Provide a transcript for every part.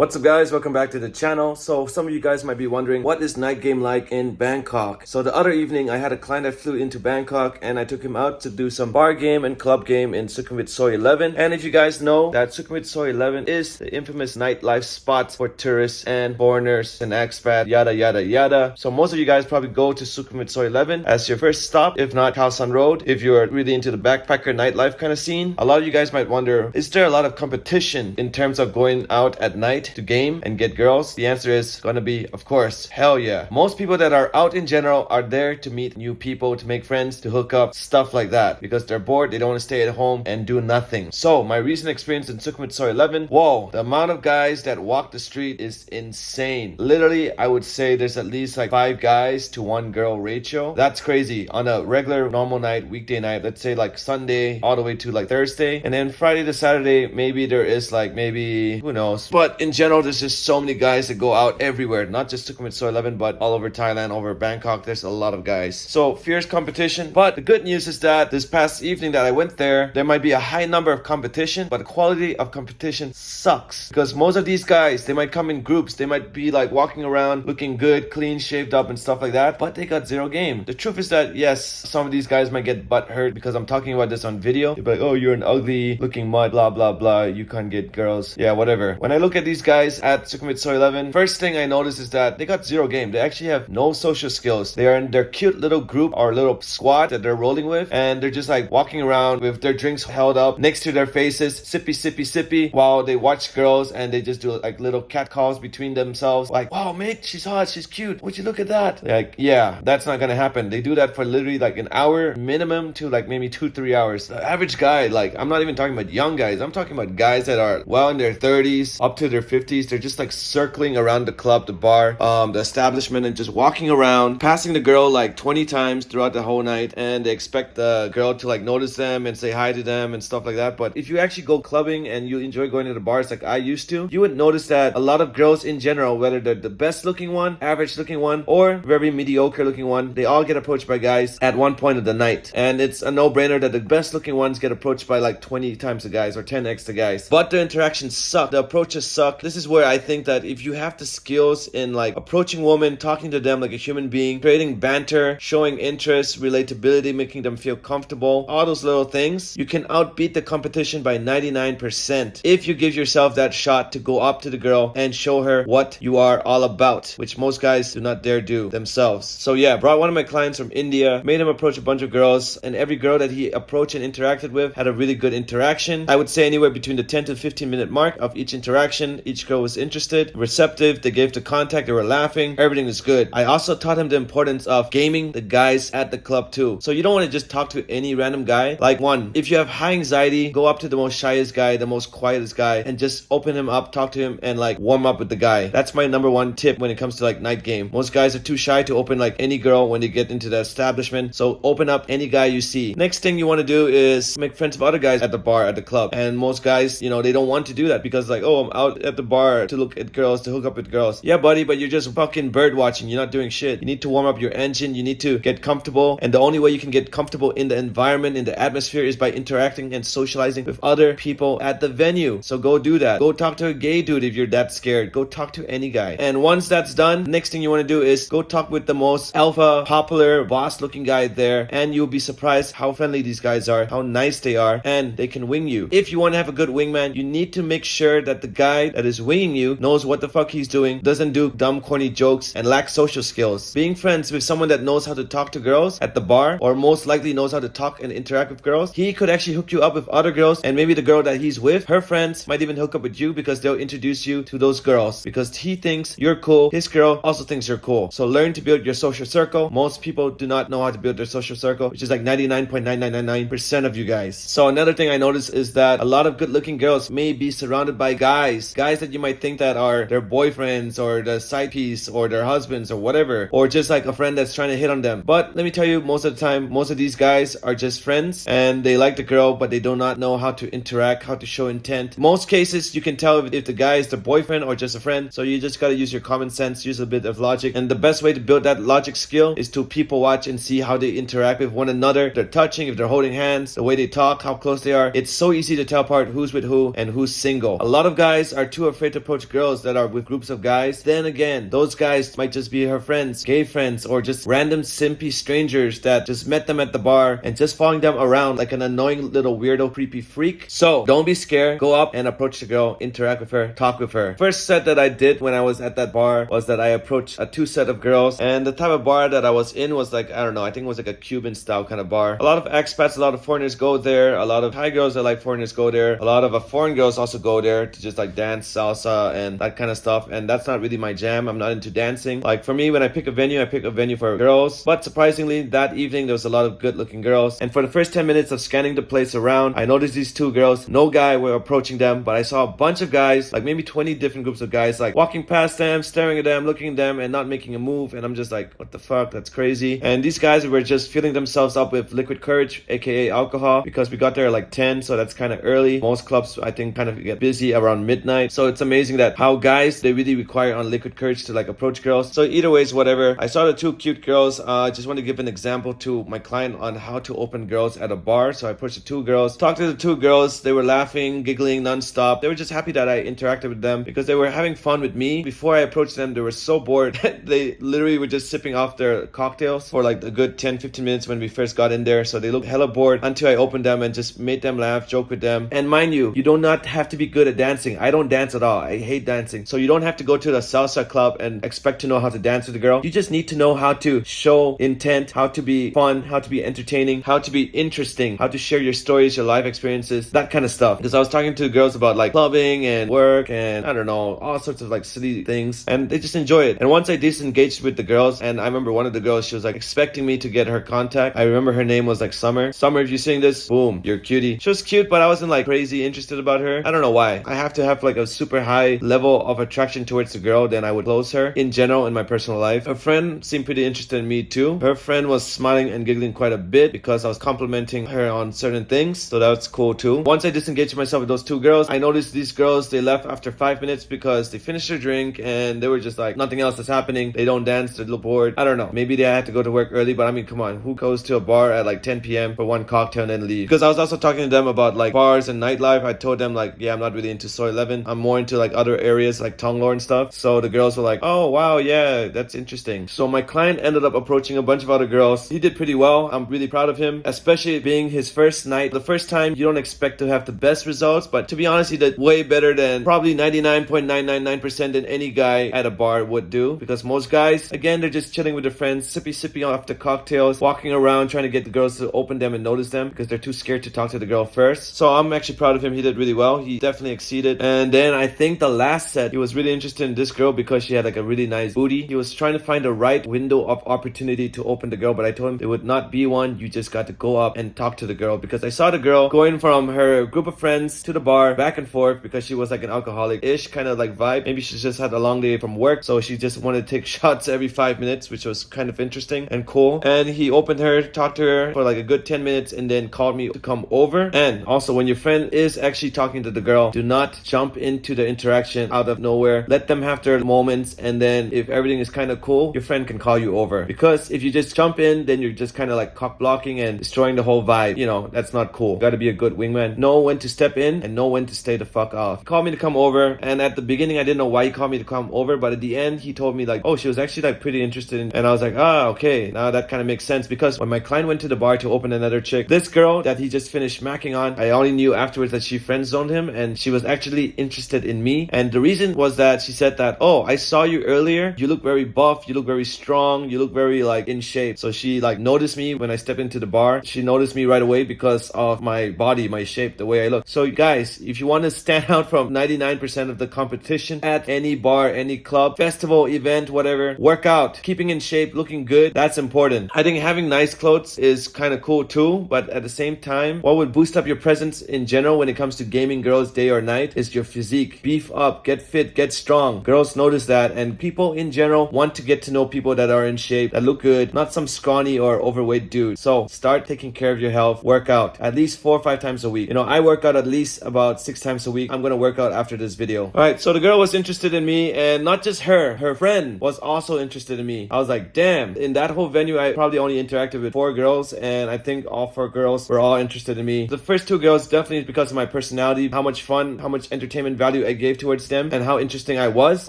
What's up guys, welcome back to the channel. So some of you guys might be wondering, what is night game like in Bangkok? So the other evening I had a client that flew into Bangkok and I took him out to do some bar game and club game in Sukhumvit Soi 11. And if you guys know that Sukhumvit Soi 11 is the infamous nightlife spot for tourists and foreigners and expats, yada yada yada. So most of you guys probably go to Sukhumvit Soi 11 as your first stop, if not Khao San Road, if you're really into the backpacker nightlife kind of scene. A lot of you guys might wonder, is there a lot of competition in terms of going out at night to game and get girls? The answer is gonna be, of course, hell yeah. Most people that are out in general are there to meet new people, to make friends, to hook up, stuff like that, because they're bored, they don't want to stay at home and do nothing. So my recent experience in Sukhumvit Soi 11, whoa, the amount of guys that walk the street is insane. Literally, I would say there's at least like 5 guys to 1 girl ratio. That's crazy. On a regular normal night, weekday night, let's say like Sunday all the way to like Thursday, and then Friday to Saturday, maybe there is like, maybe, who knows, but in general there's just so many guys that go out everywhere, not just Sukhumvit Soi 11 but all over Thailand, over Bangkok. There's a lot of guys, so fierce competition. But the good news is that this past evening that I went there might be a high number of competition, but the quality of competition sucks, because most of these guys, they might come in groups, they might be like walking around looking good, clean shaved up and stuff like that, but they got zero game. The truth is that yes, some of these guys might get butt hurt because I'm talking about this on video. They'll be like, oh, you're an ugly looking mud, blah blah blah, you can't get girls, yeah, whatever. When I look at these guys at Sukhumvit Soi 11, first thing I notice is that they got zero game. They actually have no social skills. They are in their cute little group or little squad that they're rolling with, and they're just like walking around with their drinks held up next to their faces, sippy sippy sippy, while they watch girls, and they just do like little cat calls between themselves, like, wow mate, she's hot, she's cute, would you look at that? Like, yeah, that's not gonna happen. They do that for literally like an hour minimum to like maybe 2-3 hours. The average guy, like, I'm not even talking about young guys, I'm talking about guys that are well in their 30s up to their 50s. They're just like circling around the club, the bar, the establishment, and just walking around, passing the girl like 20 times throughout the whole night, and they expect the girl to like notice them and say hi to them and stuff like that. But if you actually go clubbing and you enjoy going to the bars like I used to, you would notice that a lot of girls in general, whether they're the best looking one, average looking one, or very mediocre looking one, they all get approached by guys at one point of the night. And it's a no-brainer that the best looking ones get approached by like 20 times the guys or 10x the guys. But the interactions suck, the approaches suck. This is where I think that if you have the skills in like approaching women, talking to them like a human being, creating banter, showing interest, relatability, making them feel comfortable, all those little things, you can outbeat the competition by 99% if you give yourself that shot to go up to the girl and show her what you are all about, which most guys do not dare do themselves. So yeah, brought one of my clients from India, made him approach a bunch of girls, and every girl that he approached and interacted with had a really good interaction. I would say anywhere between the 10 to 15 minute mark of each interaction. Each girl was interested, receptive, they gave the contact, they were laughing, everything was good. I also taught him the importance of gaming the guys at the club too. So you don't want to just talk to any random guy. Like, one, if you have high anxiety, go up to the most shyest guy, the most quietest guy, and just open him up, talk to him, and like warm up with the guy. That's my number one tip when it comes to like night game. Most guys are too shy to open like any girl when they get into the establishment, so open up any guy you see. Next thing you want to do is make friends with other guys at the bar, at the club. And most guys, you know, they don't want to do that because like, oh, I'm out at the bar to look at girls, to hook up with girls. Yeah buddy, but you're just fucking bird watching, you're not doing shit. You need to warm up your engine, you need to get comfortable, and the only way you can get comfortable in the environment, in the atmosphere, is by interacting and socializing with other people at the venue. So go do that. Go talk to a gay dude if you're that scared. Go talk to any guy. And once that's done, next thing you want to do is go talk with the most alpha, popular, boss looking guy there, and you'll be surprised how friendly these guys are, how nice they are, and they can wing you. If you want to have a good wingman, you need to make sure that the guy that is winging you knows what the fuck he's doing, doesn't do dumb corny jokes, and lacks social skills. Being friends with someone that knows how to talk to girls at the bar, or most likely knows how to talk and interact with girls, he could actually hook you up with other girls, and maybe the girl that he's with, her friends might even hook up with you because they'll introduce you to those girls because he thinks you're cool, his girl also thinks you're cool. So learn to build your social circle. Most people do not know how to build their social circle, which is like 99.9999% of you guys. So another thing I noticed is that a lot of good looking girls may be surrounded by guys that you might think that are their boyfriends or the side piece or their husbands or whatever, or just like a friend that's trying to hit on them. But let me tell you, most of the time, most of these guys are just friends and they like the girl, but they do not know how to interact, how to show intent. Most cases you can tell if the guy is the boyfriend or just a friend. So you just gotta use your common sense, use a bit of logic, and the best way to build that logic skill is to people watch and see how they interact with one another. If they're touching, if they're holding hands, the way they talk, how close they are. It's so easy to tell apart who's with who and who's single. A lot of guys are too afraid to approach girls that are with groups of guys, then again, those guys might just be her friends, gay friends, or just random simpy strangers that just met them at the bar and just following them around like an annoying little weirdo creepy freak. So don't be scared. Go up and approach the girl, interact with her, talk with her. First set that I did when I was at that bar was that I approached a 2 set of girls, and the type of bar that I was in was like, I don't know, I think it was like a Cuban style kind of bar. A lot of expats, a lot of foreigners go there. A lot of Thai girls that like foreigners go there. A lot of foreign girls also go there to just like dance salsa and that kind of stuff, and that's not really my jam. I'm not into dancing. Like for me, when I pick a venue, I pick a venue for girls. But surprisingly, that evening there was a lot of good looking girls, and for the first 10 minutes of scanning the place around, I noticed these 2 girls. No guy were approaching them, but I saw a bunch of guys, like maybe 20 different groups of guys, like walking past them, staring at them, looking at them, and not making a move. And I'm just like, what the fuck? That's crazy. And these guys were just filling themselves up with liquid courage, aka alcohol, because we got there at like 10, so that's kind of early. Most clubs, I think, kind of get busy around midnight. So it's amazing that how guys, they really require on liquid courage to like approach girls. So either ways, whatever. I saw the 2 cute girls. I just want to give an example to my client on how to open girls at a bar. So I approached the 2 girls, talked to the 2 girls. They were laughing, giggling nonstop. They were just happy that I interacted with them because they were having fun with me. Before I approached them, they were so bored. They literally were just sipping off their cocktails for like a good 10-15 minutes when we first got in there. So they looked hella bored until I opened them and just made them laugh, joke with them. And mind you, you do not have to be good at dancing. I don't dance at all. I hate dancing. So you don't have to go to the salsa club and expect to know how to dance with a girl. You just need to know how to show intent, how to be fun, how to be entertaining, how to be interesting, how to share your stories, your life experiences, that kind of stuff. Because I was talking to girls about like clubbing and work and I don't know, all sorts of like silly things, and they just enjoy it. And once I disengaged with the girls, and I remember one of the girls, she was like expecting me to get her contact. I remember her name was like Summer. Summer, if you're seeing this, boom, you're a cutie. She was cute, but I wasn't like crazy interested about her. I don't know why. I have to have like a super high level of attraction towards the girl, then I would close her. In general, in my personal life, her friend seemed pretty interested in me too. Her friend was smiling and giggling quite a bit because I was complimenting her on certain things, so that's cool too. Once I disengaged myself with those 2 girls, I noticed these girls, they left after 5 minutes because they finished their drink and they were just like, nothing else is happening. They don't dance, they're a little bored. I don't know. Maybe they had to go to work early, but I mean, come on, who goes to a bar at like 10 p.m. for 1 cocktail and then leave? Because I was also talking to them about like bars and nightlife. I told them like, yeah, I'm not really into Soi 11. I'm more into like other areas like Tonglor and stuff. So the girls were like, oh wow, yeah, that's interesting. So my client ended up approaching a bunch of other girls. He did pretty well. I'm really proud of him, especially being his first night. The first time, you don't expect to have the best results, but to be honest, he did way better than probably 99.999% than any guy at a bar would do. Because most guys, again, they're just chilling with their friends, sipping off the cocktails, walking around trying to get the girls to open them and notice them because they're too scared to talk to the girl first. So I'm actually proud of him. He did really well. He definitely exceeded. And then I think the last set, he was really interested in this girl because she had like a really nice booty. He was trying to find the right window of opportunity to open the girl, but I told him there would not be one. You just got to go up and talk to the girl, because I saw the girl going from her group of friends to the bar back and forth because she was like an alcoholic-ish kind of like vibe. Maybe she just had a long day from work, so she just wanted to take shots every 5 minutes, which was kind of interesting and cool. And he opened her, talked to her for like a good 10 minutes and then called me to come over. And also, when your friend is actually talking to the girl, do not jump into the interaction out of nowhere. Let them have their moments, and then if everything is kind of cool, your friend can call you over. Because if you just jump in, then you're just kind of like cock blocking and destroying the whole vibe. You know, that's not cool. You gotta be a good wingman. Know when to step in and know when to stay the fuck off. He called me to come over, and at the beginning I didn't know why he called me to come over, but at the end he told me like, oh, she was actually like pretty interested in, and I was like, ah, okay, now that kind of makes sense. Because when my client went to the bar to open another chick, this girl that he just finished macking on, I only knew afterwards that she friend zoned him, and she was actually interested in me. And the reason was that she said that, oh, I saw you earlier, you look very buff, you look very strong, you look very like in shape. So she like noticed me when I stepped into the bar. She noticed me right away because of my body, my shape, the way I look. So guys, if you want to stand out from 99% of the competition at any bar, any club, festival, event, whatever, work out. Keeping in shape, looking good, that's important. I think having nice clothes is kind of cool too, but at the same time, what would boost up your presence in general when it comes to gaming girls day or night is your physique. Beef up, get fit, get strong. Girls notice that, and people in general want to get to know people that are in shape, that look good, not some scrawny or overweight dude. So start taking care of your health. Work out at least 4 or 5 times a week. You know, I work out at least about 6 times a week. I'm gonna work out after this video. Alright, so the girl was interested in me, and not just her friend was also interested in me. I was like, damn, in that whole venue I probably only interacted with 4 girls, and I think all 4 girls were all interested in me. The first 2 girls definitely because of my personality, how much fun, how much entertainment value value I gave towards them and how interesting I was.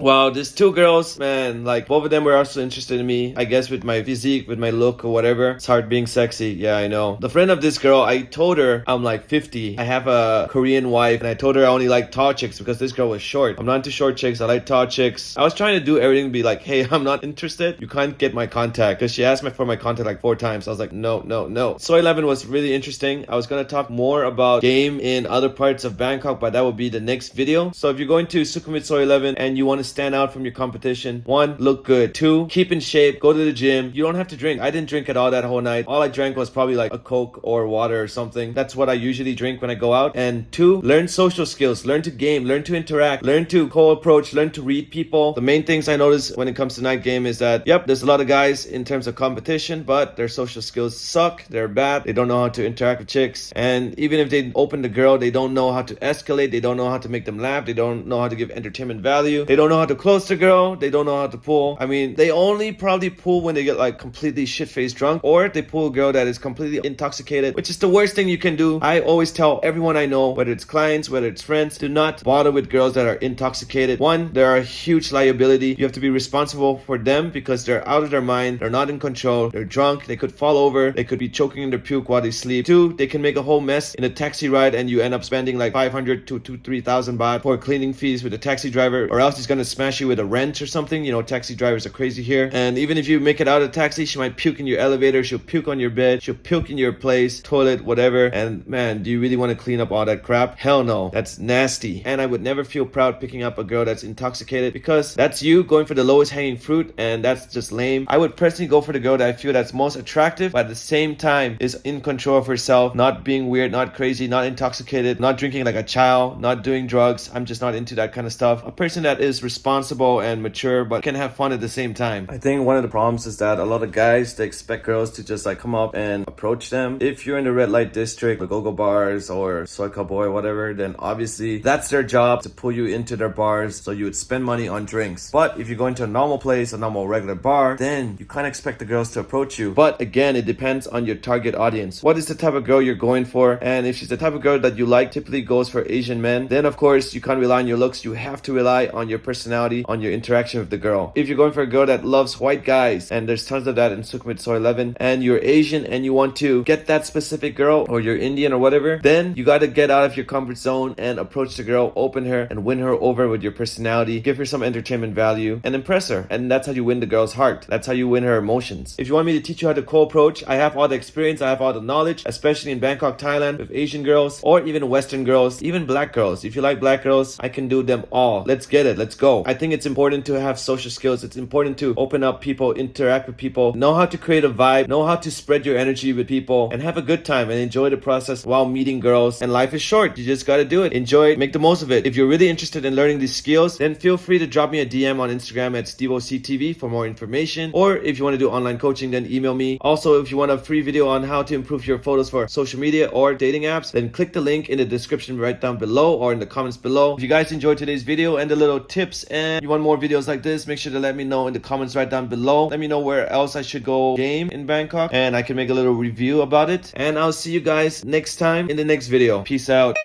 Well, these two girls, man, like both of them were also interested in me. I guess with my physique, with my look or whatever. It's hard being sexy. Yeah, I know. The friend of this girl, I told her I'm like 50. I have a Korean wife, and I told her I only like tall chicks because this girl was short. I'm not into short chicks. I like tall chicks. I was trying to do everything to be like, hey, I'm not interested. You can't get my contact, because she asked me for my contact like 4 times. I was like, no, no, no. Soi 11 was really interesting. I was gonna talk more about game in other parts of Bangkok, but that will be the next video. So if you're going to Sukhumvit Soi 11 and you want to stand out from your competition, 1, look good. 2, keep in shape. Go to the gym. You don't have to drink. I didn't drink at all that whole night. All I drank was probably like a Coke or water or something. That's what I usually drink when I go out. And 2, learn social skills. Learn to game. Learn to interact. Learn to co-approach. Learn to read people. The main things I notice when it comes to night game is that, yep, there's a lot of guys in terms of competition, but their social skills suck. They're bad. They don't know how to interact with chicks. And even if they open the girl, they don't know how to escalate. They don't know how to make them laugh. They don't know how to give entertainment value. They don't know how to close the girl. They don't know how to pull. I mean, they only probably pull when they get like completely shit-faced drunk, or they pull a girl that is completely intoxicated, which is the worst thing you can do. I always tell everyone I know, whether it's clients, whether it's friends, do not bother with girls that are intoxicated. 1, they are a huge liability. You have to be responsible for them because they're out of their mind. They're not in control. They're drunk. They could fall over. They could be choking in their puke while they sleep. 2, they can make a whole mess in a taxi ride, and you end up spending like 500 to 3,000 baht for cleaning fees with a taxi driver, or else he's gonna smash you with a wrench or something. You know, taxi drivers are crazy here. And even if you make it out of the taxi, she might puke in your elevator. She'll puke on your bed. She'll puke in your place, toilet, whatever. And man, do you really want to clean up all that crap? Hell no. That's nasty. And I would never feel proud picking up a girl that's intoxicated, because that's you going for the lowest hanging fruit, and that's just lame. I would personally go for the girl that I feel that's most attractive, but at the same time is in control of herself, not being weird, not crazy, not intoxicated, not drinking like a child, not doing drugs. I'm just not into that kind of stuff. A person that is responsible and mature but can have fun at the same time. I think one of the problems is that a lot of guys, they expect girls to just like come up and approach them. If you're in the red light district, the go-go bars or soy cowboy or whatever, then obviously that's their job, to pull you into their bars, so you would spend money on drinks. But if you're going to a normal place, a normal regular bar, then you can't expect the girls to approach you. But again, it depends on your target audience. What is the type of girl you're going for? And if she's the type of girl that you like, typically goes for Asian men, then of course you can't rely on your looks. You have to rely on your personality, on your interaction with the girl. If you're going for a girl that loves white guys, and there's tons of that in Sukhumvit Soi 11, and you're Asian and you want to get that specific girl, or you're Indian or whatever, then you got to get out of your comfort zone and approach the girl, open her, and win her over with your personality, give her some entertainment value, and impress her. And that's how you win the girl's heart. That's how you win her emotions. If you want me to teach you how to co-approach, I have all the experience, I have all the knowledge, especially in Bangkok, Thailand, with Asian girls, or even Western girls, even black girls. If you like black girls, I can do them all. Let's get it. Let's go. I think it's important to have social skills. It's important to open up people, interact with people, know how to create a vibe, know how to spread your energy with people, and have a good time and enjoy the process while meeting girls. And life is short. You just gotta do it. Enjoy it. Make the most of it. If you're really interested in learning these skills, then feel free to drop me a DM on Instagram at steveoctv for more information. Or if you want to do online coaching, then email me. Also, if you want a free video on how to improve your photos for social media or dating apps, then click the link in the description right down below or in the comments below. If you guys enjoyed today's video and the little tips, and you want more videos like this, make sure to let me know in the comments right down below. Let me know where else I should go game in Bangkok, and I can make a little review about it. And I'll see you guys next time in the next video. Peace out.